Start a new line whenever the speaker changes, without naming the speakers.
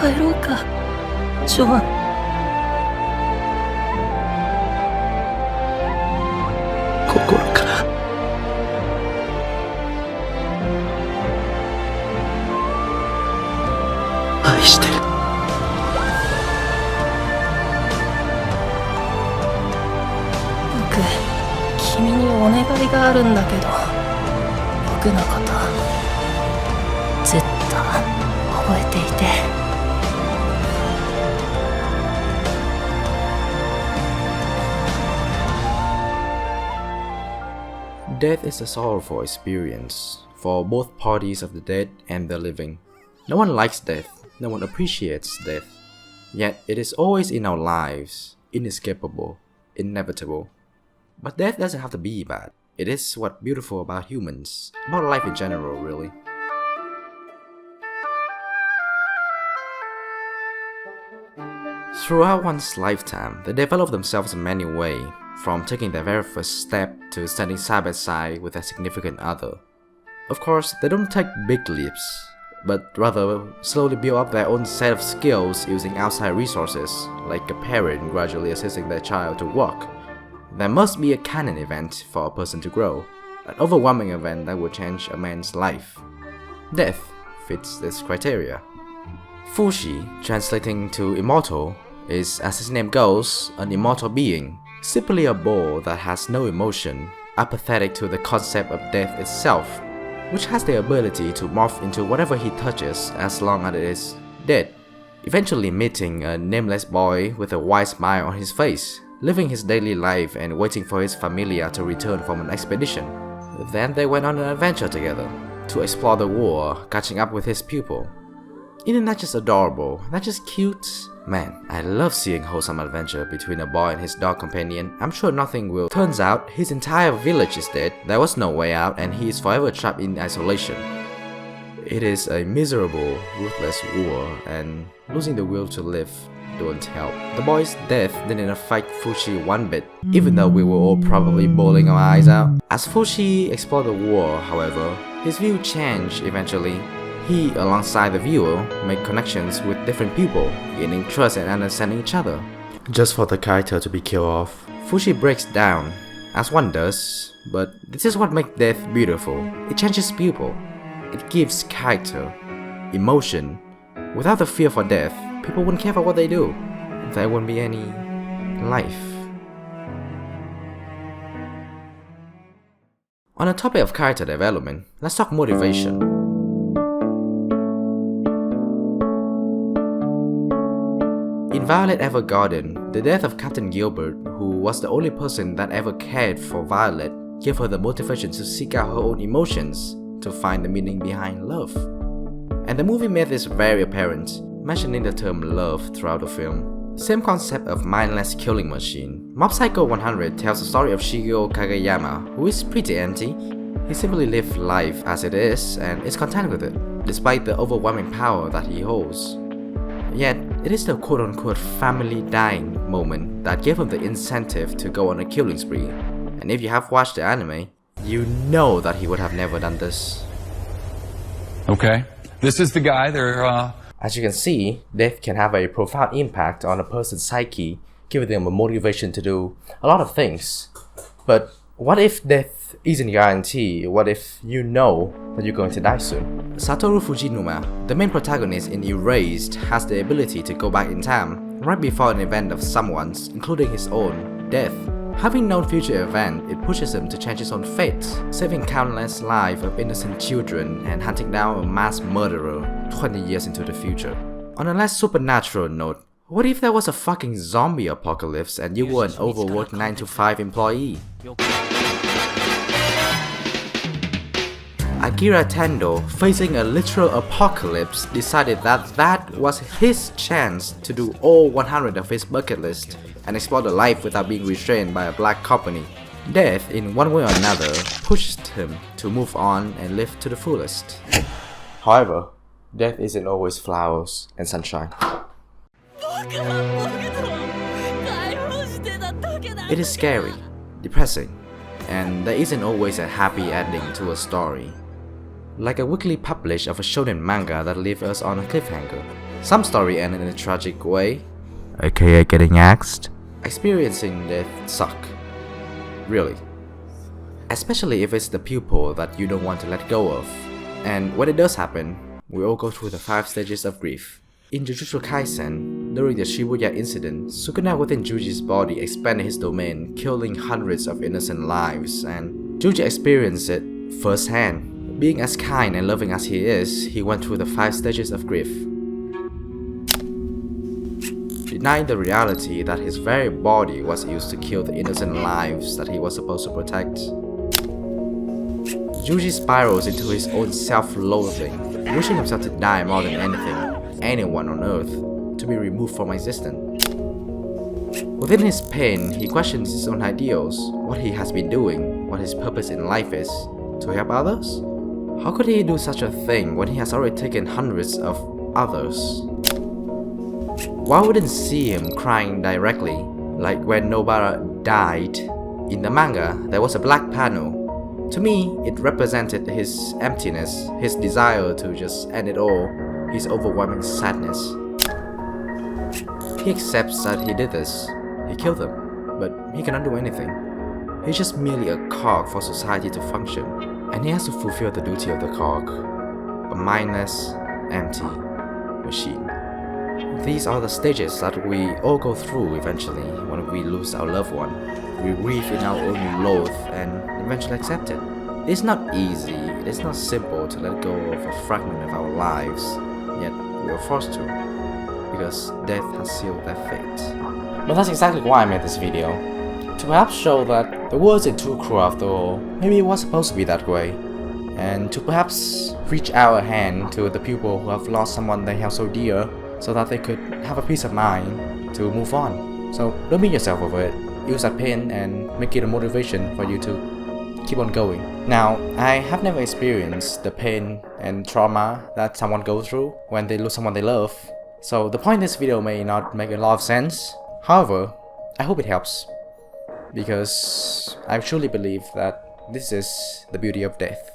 帰ろうか、ジョアン。心から愛してる。僕、君にお願いがあるんだけど、僕のことずっと覚えていて。
Death is a sorrowful experience for both parties of the dead and the living. No one likes death, no one appreciates death. Yet it is always in our lives, inescapable, inevitable. But death doesn't have to be bad. It is what's beautiful about humans, about life in general, really. Throughout one's lifetime, they develop themselves in many ways, from taking their very first step to standing side by side with their significant other. Of course, they don't take big leaps, but rather slowly build up their own set of skills using outside resources, like a parent gradually assisting their child to walk. There must be a canon event for a person to grow, an overwhelming event that will change a man's life. Death fits this criteria. Fushi, translating to immortal, is, as his name goes, an immortal being, simply a ball that has no emotion, apathetic to the concept of death itself, which has the ability to morph into whatever he touches as long as it is dead, eventually meeting a nameless boy with a wide smile on his face, living his daily life and waiting for his familia to return from an expedition. Then they went on an adventure together, to explore the war, catching up with his pupil. Isn't that just adorable? That's just cute? Man, I love seeing wholesome adventure between a boy and his dog companion. I'm sure nothing will. Turns out, his entire village is dead, there was no way out, and he is forever trapped in isolation. It is a miserable, ruthless war, and losing the will to live don't help. The boy's death didn't affect Fushi one bit, even though we were all probably bawling our eyes out. As Fushi explored the war, however, his view changed eventually. He, alongside the viewer, made connections with different people, gaining trust and understanding each other. Just for the character to be killed off, Fushi breaks down, as one does, but this is what makes death beautiful. It changes people. It gives character, emotion. Without the fear for death, people wouldn't care for what they do. There wouldn't be any life. On the topic of character development, let's talk motivation. In Violet Evergarden, the death of Captain Gilbert, who was the only person that ever cared for Violet, gave her the motivation to seek out her own emotions, to find the meaning behind love. And the movie made this very apparent, mentioning the term love throughout the film. Same concept of mindless killing machine. Mob Psycho 100 tells the story of Shigeo Kageyama, who is pretty empty. He simply lives life as it is and is content with it, despite the overwhelming power that he holds. Yet, it is the quote-unquote family dying moment that gave him the incentive to go on a killing spree. And if you have watched the anime, you know that he would have never done this.
Okay, this is the guy,
As you can see, death can have a profound impact on a person's psyche, giving them a motivation to do a lot of things. But what if death isn't guaranteed? What if you know that you're going to die soon? Satoru Fujinuma, the main protagonist in Erased, has the ability to go back in time, right before an event of someone's, including his own, death. Having known future event, it pushes him to change his own fate, saving countless lives of innocent children and hunting down a mass murderer 20 years into the future. On a less supernatural note, what if there was a fucking zombie apocalypse and you were an overworked 9-to-5 employee? Akira Tendo, facing a literal apocalypse, decided that that was his chance to do all 100 of his bucket list and explore the life without being restrained by a black company. Death, in one way or another, pushed him to move on and live to the fullest. However, death isn't always flowers and sunshine. It is scary, depressing, and there isn't always a happy ending to a story. Like a weekly publish of a shonen manga that leaves us on a cliffhanger. Some story end in a tragic way, aka getting axed. Experiencing death suck. Really. Especially if it's the pupil that you don't want to let go of. And when it does happen, we all go through the 5 stages of grief. In Jujutsu Kaisen, during the Shibuya incident, Sukuna within Juji's body expanded his domain, killing hundreds of innocent lives, and Juji experienced it firsthand. Being as kind and loving as he is, he went through the 5 stages of grief. Denying the reality that his very body was used to kill the innocent lives that he was supposed to protect. Juji spirals into his own self-loathing, wishing himself to die more than anything, anyone on earth, to be removed from existence. Within his pain, he questions his own ideals, what he has been doing, what his purpose in life is, to help others? How could he do such a thing when he has already taken hundreds of others? One wouldn't see him crying directly, like when Nobara died. In the manga, there was a black panel. To me, it represented his emptiness, his desire to just end it all, his overwhelming sadness. He accepts that he did this. He killed them, but he cannot do anything. He's just merely a cog for society to function, and he has to fulfill the duty of the cog. A mindless, empty machine. These are the stages that we all go through eventually when we lose our loved one. We grieve in our own loath and eventually accept it. It's not easy, it is not simple to let go of a fragment of our lives, yet we are forced to, because death has sealed their fate. But that's exactly why I made this video, to perhaps show that the world isn't too cruel after all. Maybe it was supposed to be that way, and to perhaps reach out a hand to the people who have lost someone they held so dear, so that they could have a peace of mind to move on. So don't beat yourself over it. Use that pain and make it a motivation for you to keep on going. Now, I have never experienced the pain and trauma that someone goes through when they lose someone they love. So the point of this video may not make a lot of sense. However, I hope it helps, because I truly believe that this is the beauty of death.